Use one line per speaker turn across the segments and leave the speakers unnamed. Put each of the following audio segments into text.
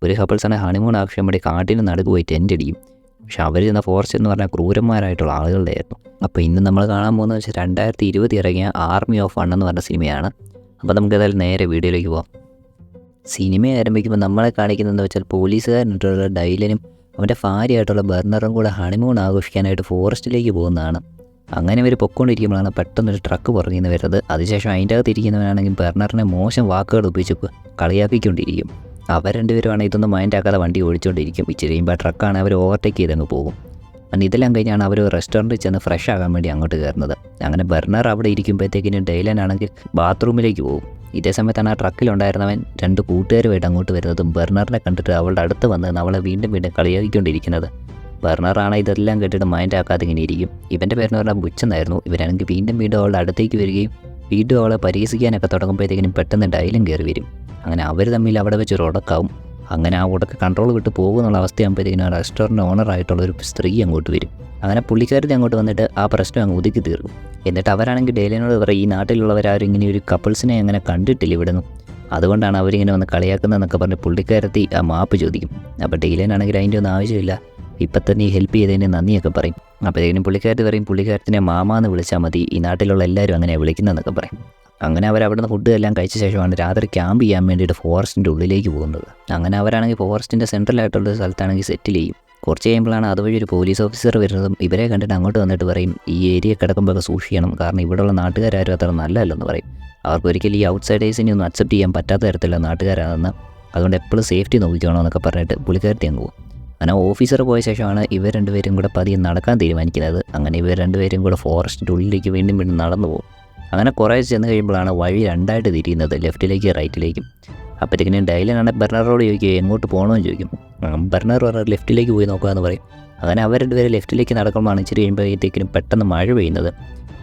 ഒരു കപ്പിൾസാണെങ്കിൽ ഹണിമൂൺ ആഘോഷം വേണ്ടി കാട്ടിന് നടുക്ക് പോയി ടെൻ്റ് അടിക്കും. പക്ഷെ അവർ ചെന്ന ഫോറസ്റ്റ് എന്ന് പറഞ്ഞാൽ ക്രൂരന്മാരായിട്ടുള്ള ആളുകളുടെ ആയിരുന്നു. അപ്പോൾ ഇന്ന് നമ്മൾ കാണാൻ പോകുന്നത് വെച്ചാൽ 2020 ഇറങ്ങിയ ആർമി ഓഫ് ഫൺ എന്ന് പറഞ്ഞ സിനിമയാണ്. അപ്പോൾ നമുക്ക് ഏതായാലും നേരെ വീഡിയോയിലേക്ക് പോകാം. സിനിമ ആരംഭിക്കുമ്പോൾ നമ്മളെ കാണിക്കുന്നതെന്ന് വെച്ചാൽ പോലീസുകാരനായിട്ടുള്ള ഡൈലനും അവൻ്റെ ഭാര്യയായിട്ടുള്ള ബർണറും കൂടെ ഹണിമൂൺ ആഘോഷിക്കാനായിട്ട് ഫോറസ്റ്റിലേക്ക് പോകുന്നതാണ്. അങ്ങനെ ഇവർ പൊക്കോണ്ടിരിക്കുമ്പോഴാണ് പെട്ടെന്നൊരു ട്രക്ക് പുറകിൽ നിന്ന് വരുന്നത്. അതിനുശേഷം അതിൻ്റെ അകത്ത് ഇരിക്കുന്നവനാണെങ്കിൽ ബർണറിനെ മോശം വാക്കുകൾ ഉപയോഗിച്ച് കളിയാക്കിക്കൊണ്ടിരിക്കും. അവർ രണ്ടുപേരുമാണ് ഇതൊന്നും മൈൻഡാക്കാതെ വണ്ടി ഓടിച്ചുകൊണ്ടിരിക്കും. ഇച്ചിരി കഴിയുമ്പോൾ ആ ട്രക്കാണ് അവർ ഓവർടേക്ക് ചെയ്തങ്ങ് പോകും. അങ്ങനെ ഇതെല്ലാം കഴിഞ്ഞാണ് അവർ റെസ്റ്റോറൻറ്റിൽ ചെന്ന് ഫ്രഷ് ആകാൻ വേണ്ടി അങ്ങോട്ട് കയറുന്നത്. അങ്ങനെ ബർണർ അവിടെ ഇരിക്കുമ്പോഴത്തേക്കിനും ഡൈലനാണെങ്കിൽ ബാത്റൂമിലേക്ക് പോകും. ഇതേ സമയത്താണ് ആ ട്രക്കിലുണ്ടായിരുന്നവൻ 2 കൂട്ടുകാരുമായിട്ട് അങ്ങോട്ട് വരുന്നതും ബർണറിനെ കണ്ടിട്ട് അവളുടെ അടുത്ത് വന്ന് അവളെ വീണ്ടും കളിയാക്കിക്കൊണ്ടിരിക്കുന്നത്. ബർണറാണ് ഇതെല്ലാം കേട്ടിട്ട് മൈൻഡാക്കാതെ ഇങ്ങനെ ഇരിക്കും. ഇവൻ്റെ പേരെന്ന് പറഞ്ഞാൽ ബുച്ചെന്നായിരുന്നു. ഇവരാണെങ്കിൽ വീണ്ടും അവളുടെ അടുത്തേക്ക് വരികയും വീണ്ടും അവളെ പരിഹസിക്കാനൊക്കെ തുടങ്ങുമ്പോഴത്തേക്കിനും പെട്ടെന്ന് ഡൈലൻ കയറി വരും. അങ്ങനെ അവർ തമ്മിൽ അവിടെ വെച്ചൊരു ഉടക്കാവും. അങ്ങനെ ആ ഉടക്ക് കൺട്രോൾ വിട്ട് പോകുന്നുള്ള അവസ്ഥയാകുമ്പോഴത്തേക്കിനും ആ റെസ്റ്റോറൻറ്റ് ഓണറായിട്ടുള്ളൊരു സ്ത്രീ അങ്ങോട്ട് വരും. അങ്ങനെ പുള്ളിക്കാരത്തി അങ്ങോട്ട് വന്നിട്ട് ആ പ്രശ്നം അങ്ങ് ഒതുക്കി തീർക്കും. എന്നിട്ട് അവരാണെങ്കിൽ ഡൈലനോട് പറയും, ഈ നാട്ടിലുള്ളവരാരും ഇങ്ങനെ ഒരു കപ്പിൾസിനെ അങ്ങനെ കണ്ടിട്ടില്ല ഇവിടുന്ന്, അതുകൊണ്ടാണ് അവരിങ്ങനെ വന്ന് കളിയാക്കുന്നതെന്നൊക്കെ പറഞ്ഞ് പുള്ളിക്കാരത്തി ആ മാപ്പ് ചോദിക്കും. അപ്പോൾ ഡൈലനാണെങ്കിൽ അതിൻ്റെ ഒന്നും ആവശ്യമില്ല, ഇപ്പം തന്നെ ഈ ഹെൽപ്പ് ചെയ്തതിന് നന്ദിയൊക്കെ പറയും. അപ്പോഴത്തേക്കും പുള്ളിക്കാരത്തി പറയും, പുള്ളിക്കാരത്തിനെ മാമാന്ന് വിളിച്ചാൽ മതി, ഈ നാട്ടിലുള്ള എല്ലാവരും അങ്ങനെ വിളിക്കുന്നതെന്നൊക്കെ പറയും. അങ്ങനെ അവരവിടുന്ന് ഫുഡ് എല്ലാം കഴിച്ച ശേഷമാണ് രാത്രി ക്യാമ്പ് ചെയ്യാൻ വേണ്ടിയിട്ട് ഫോറസ്റ്റിൻ്റെ ഉള്ളിലേക്ക് പോകുന്നത്. അങ്ങനെ അവരാണെങ്കിൽ ഫോറസ്റ്റിൻ്റെ സെൻട്രലായിട്ടുള്ള സ്ഥലത്താണെങ്കിൽ സെറ്റിൽ ചെയ്യും. കുറച്ച് കഴിയുമ്പോഴാണ് അതുവഴി ഒരു പോലീസ് ഓഫീസർ വരുന്നതും ഇവരെ കണ്ടിട്ട് അങ്ങോട്ട് വന്നിട്ട് പറയും, ഈ ഏരിയ കിടക്കുമ്പോൾ സൂക്ഷിക്കണം, കാരണം ഇവിടെയുള്ള നാട്ടുകാരും അത്ര നല്ലതല്ലെന്ന് പറയും. അവർക്ക് ഒരിക്കലും ഈ ഔട്ട്സൈഡേഴ്സിനെ ഒന്നും അക്സെപ്റ്റ് ചെയ്യാൻ പറ്റാത്ത തരത്തിലുള്ള നാട്ടുകാരാണെന്ന്, അതുകൊണ്ട് എപ്പോഴും സേഫ്റ്റി നോക്കിക്കണമെന്നൊക്കെ പറഞ്ഞിട്ട് പുള്ളിക്കാരത്തി അങ്ങ് പോകും. അങ്ങനെ ഓഫീസർ പോയ ശേഷമാണ് ഇവർ രണ്ടുപേരും കൂടെ പതിയെ നടക്കാൻ തീരുമാനിക്കുന്നത്. അങ്ങനെ ഇവർ രണ്ടുപേരും കൂടെ ഫോറസ്റ്റിൻ്റെ ഉള്ളിലേക്ക് വീണ്ടും നടന്നു പോകും. അങ്ങനെ കുറേ ചെന്ന് കഴിയുമ്പോഴാണ് വഴി രണ്ടായിട്ട് തിരിയുന്നത്, ലെഫ്റ്റിലേക്ക് റൈറ്റിലേക്കും. അപ്പോഴത്തേക്കിനും ഡൈലനാണ് ബർണറോട് ചോദിക്കുക എങ്ങോട്ട് പോകണമെന്ന് ചോദിക്കും. ബർണർ പറഞ്ഞാൽ ലെഫ്റ്റിലേക്ക് പോയി നോക്കാമെന്ന് പറയും. അങ്ങനെ അവർ രണ്ടുപേരും ലെഫ്റ്റിലേക്ക് നടക്കുമ്പോഴാണ് ഇച്ചിരി കഴിയുമ്പോഴത്തേക്കിനും പെട്ടെന്ന് മഴ പെയ്യുന്നത്.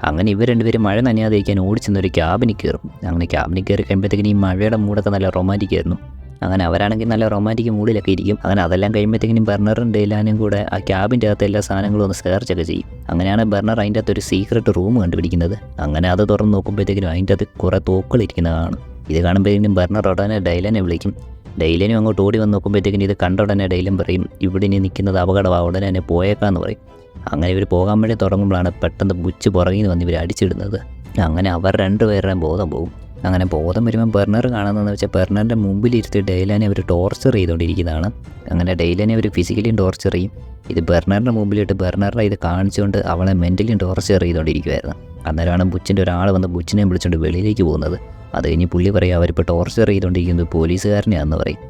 അങ്ങനെ ഇവർ രണ്ടുപേരും മഴ നനയാതിരിക്കാൻ ഓടിച്ചെന്നൊരു ക്യാബിനിൽ കയറും. അങ്ങനെ ക്യാബിനിൽ കയറി കഴിയുമ്പോഴത്തേക്കിനും ഈ മഴയുടെ മൂടൊക്കെ നല്ല റൊമാൻറ്റിക് ആയിരുന്നു. അങ്ങനെ അവരാണെങ്കിൽ നല്ല റൊമാൻറ്റിക് മൂഡിലൊക്കെ ഇരിക്കും. അങ്ങനെ അതെല്ലാം കഴിയുമ്പോഴത്തേക്കിനും ബർണറും ഡൈലാനും കൂടെ ആ ക്യാബിൻ്റെ അകത്ത് എല്ലാ സാധനങ്ങളും ഒന്ന് സെർച്ചൊക്കെ ചെയ്യും. അങ്ങനെയാണ് ബർണർ അതിൻ്റെ അകത്ത് ഒരു സീക്രട്ട് റൂം കണ്ടുപിടിക്കുന്നത്. അങ്ങനെ അത് തുറന്ന് നോക്കുമ്പോഴത്തേക്കിനും അതിൻ്റെ അകത്ത് കുറേ തോക്കുകളിരിക്കുന്നതാണ്. ഇത് കാണുമ്പോഴത്തേക്കും ബർണർ ഉടനെ ഡൈലനെ വിളിക്കും. ഡൈലനും അങ്ങോട്ട് ഓടി വന്ന് നോക്കുമ്പോഴത്തേക്കിനും ഇത് കണ്ട ഉടനെ ഡൈലൻ പറയും, ഇവിടെ ഇനി നിൽക്കുന്നത് അപകടമാണ്, ഉടനെ തന്നെ പോയേക്കാന്ന് പറയും. അങ്ങനെ ഇവർ പോകാൻ വേണ്ടി തുടങ്ങുമ്പോഴാണ് പെട്ടെന്ന് ബുച്ച് പുറകിൽ നിന്ന് വന്ന് ഇവർ അടിച്ചിടുന്നത്. അങ്ങനെ അവർ രണ്ടുപേരുടെയും ബോധം പോകും. അങ്ങനെ ബോധം വരുമ്പോൾ ബർണർ കാണുന്നതെന്ന് വെച്ചാൽ ബർണറിൻ്റെ മുമ്പിലിരുത്തി ഡൈലനെ അവർ ടോർച്ചർ ചെയ്തുകൊണ്ടിരിക്കുന്നതാണ്. അങ്ങനെ ഡൈലനെ അവർ ഫിസിക്കലിയും ടോർച്ചർ ചെയ്യും. ഇത് ബർണറിൻ്റെ മുമ്പിലിട്ട് ബർണറിനെ ഇത് കാണിച്ചുകൊണ്ട് അവളെ മെൻ്റലിയും ടോർച്ചർ ചെയ്തുകൊണ്ടിരിക്കുമായിരുന്നു. അന്നേരമാണ് ബുച്ചിൻ്റെ ഒരാൾ വന്ന് ബുച്ചിനെ വിളിച്ചുകൊണ്ട് വെളിയിലേക്ക് പോകുന്നത്. അത് കഴിഞ്ഞ് പുള്ളി പറയും, അവരിപ്പോൾ ടോർച്ചർ ചെയ്തുകൊണ്ടിരിക്കുന്നത് പോലീസുകാരനെയാണെന്ന് പറയും.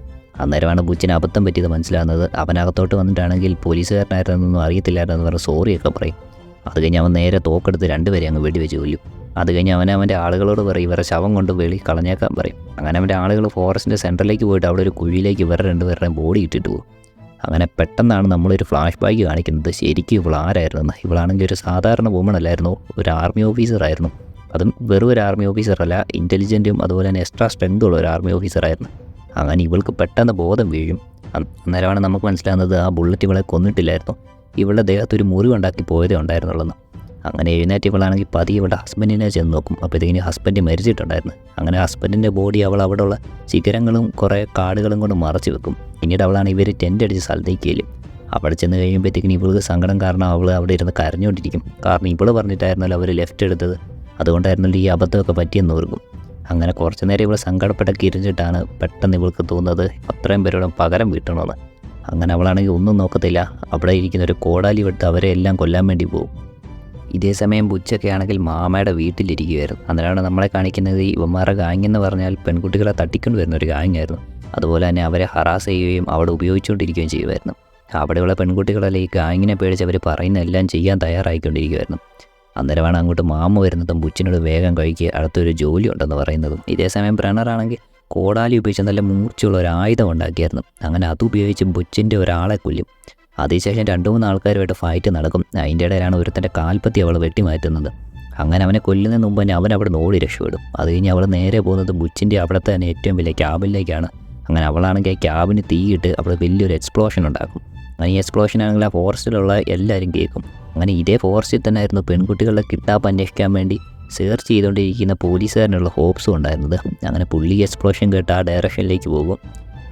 അന്നേരമാണ് ബുച്ചിന് അബദ്ധം പറ്റിയത് മനസ്സിലാകുന്നത്. അവനകത്തോട്ട് വന്നിട്ടാണെങ്കിൽ പോലീസുകാരനായിരുന്നൊന്നും അറിയത്തില്ലായിരുന്നെന്ന് പറഞ്ഞ് സോറിയൊക്കെ പറയും. അത് കഴിഞ്ഞ് അവൻ നേരെ തോക്കെടുത്ത് രണ്ടുപേരെ അങ്ങ് വെടിവെച്ച് കൊല്ലും. അത് കഴിഞ്ഞ് അവൻ്റെ ആളുകളോട് പറയും, ഇവരെ ശവം കൊണ്ട് വെളി കളഞ്ഞേക്കാൻ പറയും. അങ്ങനെ അവൻ്റെ ആളുകൾ ഫോറസ്റ്റിൻ്റെ സെൻറ്ററിലേക്ക് പോയിട്ട് അവിടെ ഒരു കുഴിയിലേക്ക് ഇവരെ രണ്ടുപേരുടെയും ബോഡി ഇട്ടിട്ട് പോകും. അങ്ങനെ പെട്ടെന്നാണ് നമ്മളൊരു ഫ്ലാഷ് ബാക്ക് കാണിക്കുന്നത്. ശരിക്കും ഇവൾ ആരായിരുന്നെന്ന്. ഇവളാണെങ്കിൽ ഒരു സാധാരണ വുമൺ അല്ലായിരുന്നു, ഒരു ആർമി ഓഫീസറായിരുന്നു. അതും വെറും ഒരു ആർമി ഓഫീസറല്ല, ഇൻ്റലിജൻറ്റും അതുപോലെ തന്നെ എക്സ്ട്രാ സ്ട്രെങ്തുള്ള ഒരു ആർമി ഓഫീസറായിരുന്നു. അങ്ങനെ ഇവൾക്ക് പെട്ടെന്ന് ബോധം വീഴും. അന്നേരമാണ് നമുക്ക് മനസ്സിലാകുന്നത് ആ ബുള്ളറ്റ് ഇവളെ കൊന്നിട്ടില്ലായിരുന്നു, ഇവളുടെ ദേഹത്തൊരു മുറിവുണ്ടാക്കി പോയതേ ഉണ്ടായിരുന്നുള്ളെന്ന്. അങ്ങനെ എഴുന്നേറ്റ് ഇവളാണെങ്കിൽ പതിയെ ഇവളുടെ ഹസ്ബൻഡിനെ ചെന്ന് നോക്കും. അപ്പോഴത്തേക്കിന് ഹസ്ബൻഡ് മരിച്ചിട്ടുണ്ടായിരുന്നു. അങ്ങനെ ഹസ്ബൻഡിൻ്റെ ബോഡി അവൾ അവിടെയുള്ള ശിഖരങ്ങളും കുറേ കാടുകളും കൊണ്ട് മറച്ച് വെക്കും. പിന്നീട് അവളാണ് ഇവർ ടെൻ്റ് അടിച്ച് സ്ഥലത്തേക്ക് ചെല്ലും. അവിടെ ചെന്ന് കഴിയുമ്പോഴത്തേക്കിന് ഇവൾക്ക് സങ്കടം കാരണം അവൾ അവിടെ ഇരുന്ന് കരഞ്ഞുകൊണ്ടിരിക്കും. കാരണം ഇവൾ പറഞ്ഞിട്ടായിരുന്നല്ലോ അവർ ലെഫ്റ്റ് എടുത്തത്, അതുകൊണ്ടായിരുന്നല്ലോ ഈ അബദ്ധമൊക്കെ പറ്റിയെന്ന് ഓർക്കും. അങ്ങനെ കുറച്ച് നേരം ഇവൾ സങ്കടപ്പെട്ടൊക്കെ ഇരുന്നിട്ടാണ് പെട്ടെന്ന് ഇവൾക്ക് തോന്നുന്നത് അത്രയും പേരോടും പകരം വീട്ടണമെന്ന്. അങ്ങനെ അവളാണെങ്കിൽ ഒന്നും നോക്കത്തില്ല, അവിടെ ഇരിക്കുന്ന ഒരു കോടാലി വിട്ട് അവരെ എല്ലാം കൊല്ലാൻ വേണ്ടി പോകും. ഇതേ സമയം ബുച്ചൊക്കെ ആണെങ്കിൽ മാമയുടെ വീട്ടിലിരിക്കുമായിരുന്നു. അന്നേരമാണ് നമ്മളെ കാണിക്കുന്നത് ഇവന്മാരുടെ ഗാങ് എന്ന് പറഞ്ഞാൽ പെൺകുട്ടികളെ തട്ടിക്കൊണ്ട് വരുന്ന ഒരു ഗാങ്ങായിരുന്നു. അതുപോലെ തന്നെ അവരെ ഹറാസ് ചെയ്യുകയും അവിടെ ഉപയോഗിച്ചുകൊണ്ടിരിക്കുകയും ചെയ്യുമായിരുന്നു. അവിടെയുള്ള പെൺകുട്ടികളെല്ലാം ഈ ഗാങ്ങിനെ പേടിച്ച് അവർ പറയുന്ന എല്ലാം ചെയ്യാൻ തയ്യാറായിക്കൊണ്ടിരിക്കുമായിരുന്നു. അന്നേരമാണ് അങ്ങോട്ട് മാമ വരുന്നതും ബുച്ചിനോട് വേഗം കഴിക്കുക, അടുത്തൊരു ജോലി ഉണ്ടെന്ന് പറയുന്നതും. ഇതേ സമയം ബ്രണ്ണറാണെങ്കിൽ കോടാലി ഉപയോഗിച്ച് നല്ല മൂർച്ചയുള്ള ഒരു ആയുധം ഉണ്ടാക്കിയായിരുന്നു. അങ്ങനെ അതുപയോഗിച്ച് ബുച്ചിൻ്റെ ഒരാളെ കൊല്ലും. അതിനുശേഷം 2-3 ആൾക്കാരുമായിട്ട് ഫൈറ്റ് നടക്കും. അതിൻ്റെ ഇടയിലാണ് ഒരുത്തൻ്റെ കാൽപ്പത്തി അവൾ വെട്ടിമാറ്റുന്നത്. അങ്ങനെ അവനെ കൊല്ലുന്നതിന് മുമ്പ് തന്നെ അവൻ അവിടെ ഓടി രക്ഷപ്പെടും. അത് കഴിഞ്ഞ് അവൾ നേരെ പോകുന്നത് ബുച്ചിൻ്റെ അവിടുത്തെ തന്നെ ഏറ്റവും വലിയ ക്യാബിനിലേക്കാണ്. അങ്ങനെ അവളാണെങ്കിൽ ആ ക്യാബിന് തീയിട്ട് അവിടെ വലിയൊരു എക്സ്പ്ലോഷൻ ഉണ്ടാക്കും. അങ്ങനെ ഈ എക്സ്പ്ലോഷൻ ആണെങ്കിൽ ആ ഫോറസ്റ്റിലുള്ള എല്ലാവരും കേൾക്കും. അങ്ങനെ ഇതേ ഫോറസ്റ്റിൽ തന്നെ ആയിരുന്നു പെൺകുട്ടികളെ കിഡ്നാപ്പ് അന്വേഷിക്കാൻ വേണ്ടി സെർച്ച് ചെയ്തുകൊണ്ടിരിക്കുന്ന പോലീസുകാരനുള്ള ഹോപ്സും ഉണ്ടായിരുന്നത്. അങ്ങനെ പുള്ളി എക്സ്പ്ലോഷൻ കേട്ട് ആ ഡയറക്ഷനിലേക്ക് പോകും.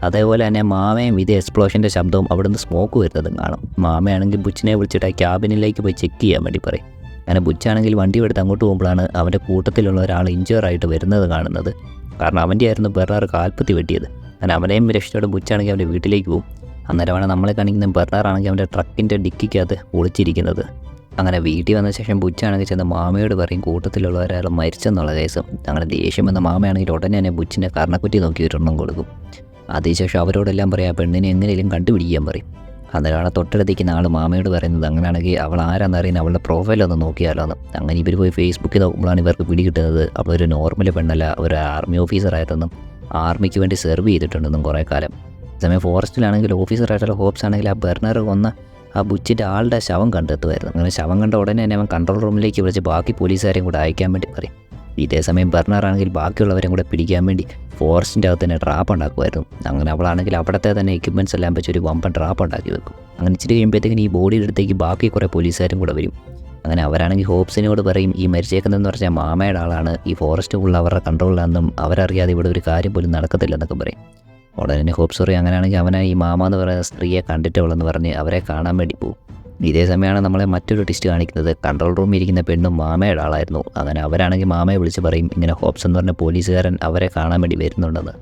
അതേപോലെ തന്നെ മാമയും ഇത് എക്സ്പ്ലോഷൻ്റെ ശബ്ദവും അവിടുന്ന് സ്മോക്ക് വരുന്നതും കാണും. മാമയാണെങ്കിൽ ബുച്ചിനെ വിളിച്ചിട്ട് ആ ക്യാബിനിലേക്ക് പോയി ചെക്ക് ചെയ്യാൻ വേണ്ടി പറയും. അങ്ങനെ ബുച്ചാണെങ്കിൽ വണ്ടി എടുത്ത് അങ്ങോട്ട് പോകുമ്പോഴാണ് അവൻ്റെ കൂട്ടത്തിലുള്ള ഒരാൾ ഇഞ്ചറായിട്ട് വരുന്നത് കാണുന്നത്. കാരണം അവൻ്റെ ആയിരുന്നു ബെർണർ കാൽപ്പത്തി വെട്ടിയത്. അങ്ങനെ അവനെയും രക്ഷയോടെ ബുച്ചാണെങ്കിൽ അവൻ്റെ വീട്ടിലേക്ക് പോകും. അന്നേരമാണ് നമ്മളെ കാണിക്കുന്ന ബെർണറാണെങ്കിൽ അവൻ്റെ ട്രക്കിൻ്റെ ഡിക്കിക്കകത്ത് ഒളിച്ചിരിക്കുന്നത്. അങ്ങനെ വീട്ടിൽ വന്ന ശേഷം ബുച്ചാണെങ്കിൽ ചെന്ന് മാമയോട് പറയും കൂട്ടത്തിലുള്ള ഒരാൾ മരിച്ചെന്നുള്ള കേസും. അങ്ങനെ ദേഷ്യം വന്ന മാമയാണെങ്കിൽ ഉടനെ തന്നെ ബുച്ചിൻ്റെ കർണക്കുറ്റി നോക്കി ഒരെണ്ണം കൊടുക്കും. അതിനുശേഷം അവരോടെല്ലാം പറയും ആ പെണ്ണിനെ എങ്ങനെയും കണ്ടുപിടിക്കാൻ പറയും. അന്നേരമാണ് തൊട്ടടുത്തേക്ക് ആൾ മാമയോട് പറയുന്നത് അങ്ങനെയാണെങ്കിൽ അവൾ ആരാന്നറിയാൻ അവളുടെ പ്രൊഫൈലൊന്ന് നോക്കിയാലോ എന്ന്. അങ്ങനെ ഇവർ പോയി ഫേസ്ബുക്കിൽ നോക്കുമ്പോഴാണ് ഇവർക്ക് പിടികിട്ടുന്നത് അവളൊരു നോർമൽ പെണ്ണല്ല, ഒരു ആർമി ഓഫീസറായിട്ടെന്നും ആർമിക്ക് വേണ്ടി സെർവ് ചെയ്തിട്ടുണ്ടെന്നും കുറേ കാലം. സമയം ഫോറസ്റ്റിലാണെങ്കിൽ ഓഫീസറായിട്ടുള്ള ഹോപ്സ് ആണെങ്കിൽ ആ ബെർണർ കൊന്ന ആ ബുച്ചിൻ്റെ ആളുടെ ശവം കണ്ടെത്തുമായിരുന്നു. അങ്ങനെ ശവം കണ്ട ഉടനെ തന്നെ അവൻ കൺട്രോൾ റൂമിലേക്ക് വിളിച്ച് ബാക്കി പോലീസുകാരെയും കൂടെ അയക്കാൻ വേണ്ടി പറയും. ഇതേ സമയം ബെർണർ ആണെങ്കിൽ ബാക്കിയുള്ളവരെയും കൂടെ പിടിക്കാൻ വേണ്ടി ഫോറസ്റ്റിൻ്റെ അകത്ത് തന്നെ ട്രാപ്പ് ഉണ്ടാക്കുമായിരുന്നു. അങ്ങനെ അവളാണെങ്കിൽ അവിടുത്തെ തന്നെ എക്യുപ്മെൻറ്റ്സ് എല്ലാം വെച്ച് ഒരു വമ്പൻ ട്രാപ്പ് ഉണ്ടാക്കി വെക്കും. അങ്ങനെ ഇച്ചിരി കഴിയുമ്പോഴത്തേക്കിന് ഈ ബോഡിയുടെ അടുത്തേക്ക് ബാക്കി കുറേ പോലീസുകാരും കൂടെ വരും. അങ്ങനെ അവരാണെങ്കിൽ ഹോപ്സിനോട് പറയും ഈ മരിച്ചേക്കുന്നതെന്ന് പറഞ്ഞാൽ മാമയുടെ ആളാണ്, ഈ ഫോറസ്റ്റ് ഫുൾ അവരുടെ കൺട്രോളിലാണെന്നും അവരറിയാതെ ഇവിടെ ഒരു കാര്യം പോലും നടക്കത്തില്ലെന്നൊക്കെ പറയും. ഉടനെ തന്നെ ഹോപ്സ് പറയും അങ്ങനെയാണെങ്കിൽ അവനെ ഈ മാമ എന്ന് പറയുന്ന സ്ത്രീയെ കണ്ടിട്ടുള്ളെന്ന് പറഞ്ഞ് അവരെ കാണാൻ വേണ്ടി പോകും. ഇതേ സമയമാണ് നമ്മളെ മറ്റൊരു ടിസ്റ്റ് കാണിക്കുന്നത്. കൺട്രോൾ റൂമിൽ ഇരിക്കുന്ന പെണ്ണും മാമയുടെ ആളായിരുന്നു. അങ്ങനെ അവരാണെങ്കിൽ മാമയെ വിളിച്ച് പറയും ഇങ്ങനെ ഹോപ്സ് എന്ന് പറഞ്ഞ പോലീസുകാരൻ അവരെ കാണാൻ വേണ്ടി വരുന്നുണ്ടെന്ന്.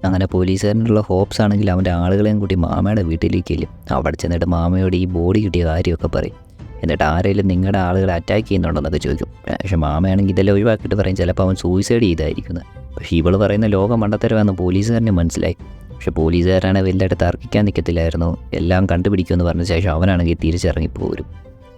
അങ്ങനെ പോലീസുകാരനുള്ള ഹോപ്സ് ആണെങ്കിൽ അവൻ്റെ ആളുകളെയും കൂട്ടി മാമയുടെ വീട്ടിലേക്ക് ചെല്ലും. അവിടെ ചെന്നിട്ട് മാമയോട് ഈ ബോഡി കിട്ടിയ കാര്യമൊക്കെ പറയും. എന്നിട്ട് ആരെങ്കിലും നിങ്ങളുടെ ആളുകളെ അറ്റാക്ക് ചെയ്യുന്നുണ്ടെന്നൊക്കെ ചോദിക്കും. പക്ഷേ മാമയാണെങ്കിൽ ഇതെല്ലാം ഒഴിവാക്കിയിട്ട് പറയും ചിലപ്പോൾ അവൻ സൂയിസൈഡ് ചെയ്തായിരിക്കുന്നത്. പക്ഷേ ഇവൾ പറയുന്ന ലോകം മണ്ടത്തരമാണെന്ന് പോലീസുകാരനെ മനസ്സിലായി. പക്ഷെ പോലീസുകാരാണ് വലിയായിട്ട് തർക്കിക്കാൻ നിൽക്കത്തില്ലായിരുന്നു. എല്ലാം കണ്ടുപിടിക്കുമെന്ന് പറഞ്ഞ ശേഷം അവനാണെങ്കിൽ തിരിച്ചിറങ്ങിപ്പോരും.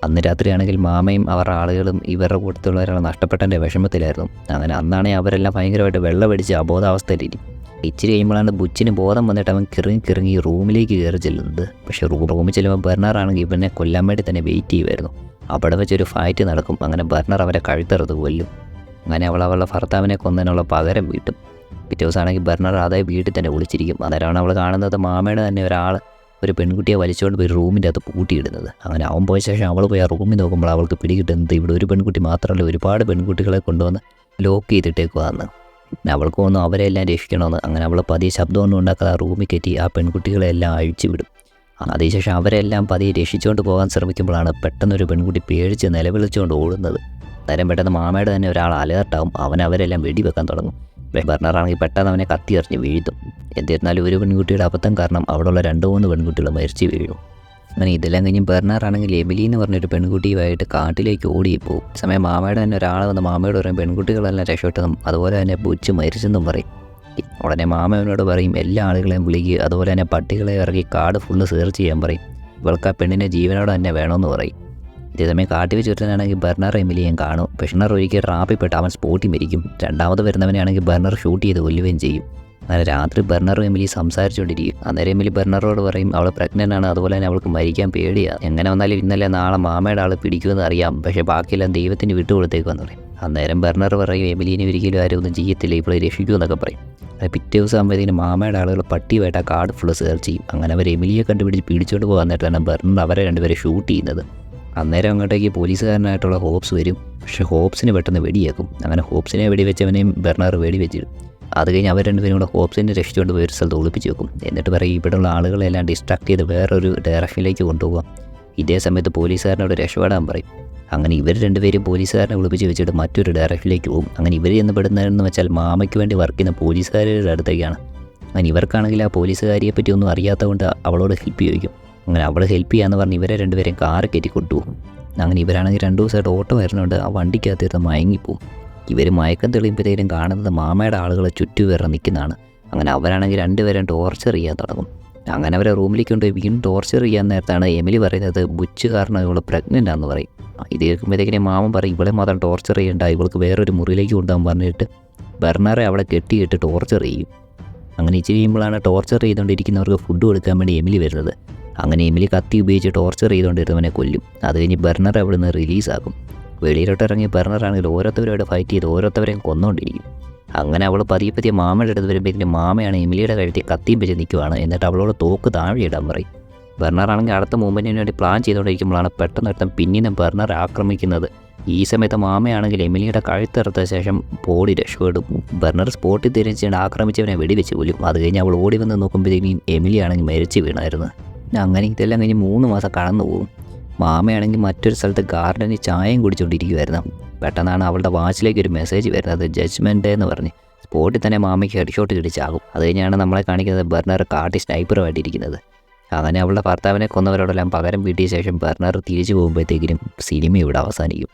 അന്ന് രാത്രിയാണെങ്കിൽ മാമയും അവരുടെ ആളുകളും ഇവരുടെ കൂട്ടത്തിലുള്ള ഒരാൾ നഷ്ടപ്പെട്ടതിൻ്റെ വിഷമത്തിലായിരുന്നു. അങ്ങനെ അന്നാണെങ്കിൽ അവരെല്ലാം ഭയങ്കരമായിട്ട് വെള്ളമടിച്ച് അബോധാവസ്ഥയിലിരിക്കും. ഇച്ചിരി കഴിയുമ്പോഴാണ് ബുച്ചിന് ബോധം വന്നിട്ട് അവൻ കിറങ്ങി റൂമിലേക്ക് കയറി ചെല്ലുന്നത്. പക്ഷേ റൂമിൽ ചെല്ലുമ്പോൾ ബെർണറാണെങ്കിൽ ഇവനെ കൊല്ലാൻ വേണ്ടി തന്നെ വെയിറ്റ് ചെയ്യുമായിരുന്നു. അവിടെ വെച്ചൊരു ഫൈറ്റ് നടക്കും. അങ്ങനെ ബെർണർ അവരെ കഴുത്തറുത്ത് കൊല്ലും. അങ്ങനെ അവളുടെ ഭർത്താവിനെ കൊന്നതിനുള്ള പകരം വീട്ടും. പിറ്റേ ദിവസമാണെങ്കിൽ ബെർണർ അതേ വീട്ടിൽ തന്നെ ഒളിച്ചിരിക്കും. അന്നേരമാണ് അവൾ കാണുന്നത് മാമയുടെ തന്നെ ഒരു പെൺകുട്ടിയെ വലിച്ചുകൊണ്ട് പോയി റൂമിൻ്റെ അകത്ത് പൂട്ടിയിടുന്നത്. അങ്ങനെ അവൻ പോയ ശേഷം അവൾ പോയി ആ റൂമിൽ നോക്കുമ്പോൾ അവൾക്ക് പിടികിട്ടുന്നത് ഇവിടെ ഒരു പെൺകുട്ടി മാത്രമല്ല ഒരുപാട് പെൺകുട്ടികളെ കൊണ്ടുവന്ന് ലോക്ക് ചെയ്തിട്ടേക്കുവാന്ന്. അവൾക്ക് തോന്നുന്നു അവരെല്ലാം രക്ഷിക്കണമെന്ന്. അങ്ങനെ അവൾ പതിയെ ശബ്ദമൊന്നും ഉണ്ടാക്കാതെ ആ റൂമിൽ കയറ്റി ആ പെൺകുട്ടികളെല്ലാം അഴിച്ചു വിടും. അതിനുശേഷം അവരെല്ലാം പതിയെ രക്ഷിച്ചുകൊണ്ട് പോകാൻ ശ്രമിക്കുമ്പോഴാണ് പെട്ടെന്നൊരു പെൺകുട്ടി പേടിച്ച് നിലവിളിച്ചുകൊണ്ട് ഓടുന്നത്. നേരം പെട്ടെന്ന് മാമയുടെ തന്നെ ഒരാൾ അലേർട്ടാവും. അവരെല്ലാം വെടിവെക്കാൻ തുടങ്ങും. ബെർണറാണെങ്കിൽ പെട്ടെന്ന് അവനെ കത്തി എറിഞ്ഞ് വീഴ്ത്തും. എന്നിരുന്നാലും ഒരു പെൺകുട്ടിയുടെ അബദ്ധം കാരണം അവിടെയുള്ള 2-3 പെൺകുട്ടികൾ മരിച്ചു വീഴും. അങ്ങനെ ഇതെല്ലാം കഴിഞ്ഞ് ബെർണറാണെങ്കിൽ എമിലി എന്ന് പറഞ്ഞൊരു പെൺകുട്ടിയുമായിട്ട് കാട്ടിലേക്ക് ഓടിപ്പോവും. സമയം മാമയുടെ തന്നെ ഒരാൾ വന്ന് മാമയോട് പറയും പെൺകുട്ടികളെല്ലാം രക്ഷപ്പെട്ടെന്നും അതുപോലെ തന്നെ ബുച്ച് മരിച്ചെന്നും പറയും. ഉടനെ മാമയോട് പറയും എല്ലാ ആളുകളെയും വിളിക്കുക, അതുപോലെ തന്നെ പട്ടികളെ ഇറക്കി കാട് ഫുള്ള് സെർച്ച് ചെയ്യാൻ പറയും. ഇവൾക്ക് ആ പെണ്ണിനെ ജീവനോടെ തന്നെ വേണമെന്ന് പറയും. ഇതേസമയം കാട്ടി വെച്ച് ഒരുത്തനാണെങ്കിൽ ബെർണർ എമിലിയും കാണും. ബെർണർ ഒരിക്കൽ ട്രാപ്പിൽപ്പെട്ട് അവൻ സ്പോട്ടിൽ മരിക്കും. രണ്ടാമത് വരുന്നവനാണെങ്കിൽ ബെർണർ ഷൂട്ട് ചെയ്ത് കൊല്ലുകയും ചെയ്യും. അങ്ങനെ രാത്രി ബെർണറും എമിലി സംസാരിച്ചുകൊണ്ടിരിക്കും. അന്നേരം എമിലി ബെർണറോട് പറയും അവൾ പ്രഗ്നൻ്റ് ആണ്, അതുപോലെ തന്നെ അവൾക്ക് മരിക്കാൻ പേടിയാണ്. എങ്ങനെ വന്നാലും ഇന്നലെ നാളെ മാമയുടെ ആൾ പിടിക്കുമെന്ന് അറിയാം, പക്ഷേ ബാക്കിയെല്ലാം ദൈവത്തിന് വിട്ടുകൊടുത്തേക്കുമെന്ന് പറയും. അന്നേരം ബെർണർ പറയും എമിലിനെ ഒരിക്കലും ആരും ഒന്നും ചെയ്യത്തില്ല, ഇപ്പോൾ രക്ഷിക്കുമെന്നൊക്കെ പറയും. പിറ്റേ ദിവസം ആകുമ്പോഴത്തേക്കും മാമയുടെ ആളുകൾ പട്ടിയുമായിട്ട് ആ കാർഡ് ഫുള്ള് സെർച്ച് ചെയ്യും. അങ്ങനെ അവർ എമിലിയെ കണ്ടുപിടിച്ച് പിടിച്ചുകൊണ്ട് പോകാൻ നേരത്താണ് ബെർണർ അവരെ രണ്ടുപേരെ ഷൂട്ട് ചെയ്യുന്നത്. അന്നേരം അങ്ങോട്ടേക്ക് പോലീസുകാരനായിട്ടുള്ള ഹോപ്സ് വരും. പക്ഷേ ഹോപ്സിന് പെട്ടെന്ന് വെടിയേക്കും. അങ്ങനെ ഹോപ്സിനെ വെടിവെച്ചവനെയും ബെർണർ വെടിവെച്ചിടും. അത് കഴിഞ്ഞ് അവർ രണ്ടുപേരും കൂടെ ഹോപ്സിനെ രക്ഷിച്ചുകൊണ്ട് പോയി ഒരു സ്ഥലത്ത് ഒളിപ്പിച്ച് വെക്കും. എന്നിട്ട് പറയും ഇവിടെയുള്ള ആളുകളെല്ലാം ഡിസ്ട്രാക്ട് ചെയ്ത് വേറൊരു ഡയറക്ഷനിലേക്ക് കൊണ്ടുപോകാം. ഇതേ സമയത്ത് പോലീസുകാരനോട് രക്ഷപ്പെടാൻ പറയും. അങ്ങനെ ഇവർ രണ്ടുപേരും പോലീസുകാരനെ വിളിപ്പിച്ച് വെച്ചിട്ട് മറ്റൊരു ഡയറക്ഷനിലേക്ക് പോകും. അങ്ങനെ ഇവർ ചെന്ന് പെടുന്നതെന്ന് വെച്ചാൽ മാമയ്ക്ക് വേണ്ടി വർക്ക് ചെയ്യുന്ന പോലീസുകാരുടെ അടുത്തേക്കാണ്. അങ്ങനെ ഇവർക്കാണെങ്കിൽ ആ പോലീസുകാരിയെ പറ്റി ഒന്നും അറിയാത്തതുകൊണ്ട് അവളോട് ഹെൽപ്പ് ചോദിക്കും. അങ്ങനെ അവൾ ഹെൽപ്പ് ചെയ്യാമെന്ന് പറഞ്ഞ് ഇവരെ രണ്ടുപേരെയും കാറ് കയറ്റി കൊണ്ടുപോകും. അങ്ങനെ ഇവരാണെങ്കിൽ 2 ദിവസമായിട്ട് ഓട്ടോ വരുന്നുണ്ട്. ആ വണ്ടിക്കകത്ത് മയങ്ങിപ്പോവും. ഇവർ മയക്കം തെളിയുമ്പോഴത്തേക്കും കാണുന്നത് മാമയുടെ ആളുകളെ ചുറ്റുവേറെ നിൽക്കുന്നതാണ്. അങ്ങനെ അവരാണെങ്കിൽ രണ്ടുപേരും ടോർച്ചർ ചെയ്യാൻ തുടങ്ങും. അങ്ങനെ അവരെ റൂമിലേക്ക് കൊണ്ടുപോയി വീണ്ടും ടോർച്ചർ ചെയ്യാൻ നേരത്താണ് എമിലി പറയുന്നത് ബുച്ച് കാരണം ഇവൾ പ്രഗ്നൻ്റ് ആണെന്ന് പറയും. ഇത് കേൾക്കുമ്പോഴത്തേക്കിനെ മാമൻ പറയും ഇവളെ മാത്രം ടോർച്ചർ ചെയ്യേണ്ട, ഇവൾക്ക് വേറൊരു മുറിയിലേക്ക് കൊണ്ടുപോകാൻ പറഞ്ഞിട്ട് ബെർണറെ അവളെ കെട്ടിയിട്ട് ടോർച്ചർ ചെയ്യും. അങ്ങനെ ഇച്ചിരി ചെയ്യുമ്പോഴാണ് ടോർച്ചർ ചെയ്തുകൊണ്ടിരിക്കുന്നവർക്ക് ഫുഡ് കൊടുക്കാൻ വേണ്ടി എമിലി വരുന്നത്. അങ്ങനെ എമിലി കത്തി ഉപയോഗിച്ച് ടോർച്ചർ ചെയ്തുകൊണ്ടിരുന്നവനെ കൊല്ലും. അത് കഴിഞ്ഞ് ബെർണർ അവിടെ നിന്ന് റിലീസാക്കും. വെളിയിലോട്ട് ഇറങ്ങി ബെർണറാണെങ്കിൽ ഓരോരുത്തരുമായിട്ട് ഫൈറ്റ് ചെയ്ത് ഓരോരുത്തരെയും കൊന്നുകൊണ്ടിരിക്കും. അങ്ങനെ അവൾ പതിയെ മാമയുടെ അടുത്ത് വരുമ്പോഴേക്കും മാമയാണ് എമിലിയുടെ കഴുത്തിൽ കത്തിയും വെച്ച് നിൽക്കുവാണ്. എന്നിട്ട് അവളോട് തോക്ക് താഴെ ഇടാൻ പറയും. ബെർണറാണെങ്കിൽ അടുത്ത മൂവ്മെൻറ്റിന് വേണ്ടി പ്ലാൻ ചെയ്തുകൊണ്ടിരിക്കുമ്പോഴാണ് പെട്ടെന്ന് പിന്നീട് ബെർണർ ആക്രമിക്കുന്നത്. ഈ സമയത്ത് മാമയാണെങ്കിൽ എമിലിയുടെ കഴുത്തെറുത്ത ശേഷം ബോഡി രക്ഷപ്പെടും. ബെർണർ സ്പോട്ടിൽ തിരിച്ചുകൊണ്ട് ആക്രമിച്ചവനെ വെടിവെച്ച് കൊല്ലും. അത് കഴിഞ്ഞ് അവൾ ഓടി വന്ന് നോക്കുമ്പോഴത്തേക്കും എമിലിയാണെങ്കിൽ മരിച്ചു വീണായിരുന്നു. അങ്ങനെ ഇതെല്ലാം കഴിഞ്ഞ് 3 മാസം കടന്നു പോകും. മാമയാണെങ്കിൽ മറ്റൊരു സ്ഥലത്ത് ഗാർഡനിൽ ചായയും കുടിച്ചുകൊണ്ടിരിക്കുമായിരുന്നു. പെട്ടെന്നാണ് അവളുടെ വാച്ചിലേക്ക് ഒരു മെസ്സേജ് വരുന്നത്, ജഡ്ജ്മെൻറ്റ് എന്ന് പറഞ്ഞ്. സ്പോട്ടിൽ തന്നെ മാമയ്ക്ക് ഹെഡ്ഷോട്ട് കിടിച്ചാകും. അത് കഴിഞ്ഞാണ് നമ്മളെ കാണിക്കുന്നത് ബെർണർ കാട്ടി സ്നൈപ്പറുമായിട്ടിരിക്കുന്നത്. അങ്ങനെ അവളുടെ ഭർത്താവിനെ കൊന്നവരോടെല്ലാം പകരം വീട്ടിയ ശേഷം ബെർണർ തിരിച്ചു പോകുമ്പോഴത്തേക്കിനും സിനിമ ഇവിടെ അവസാനിക്കും.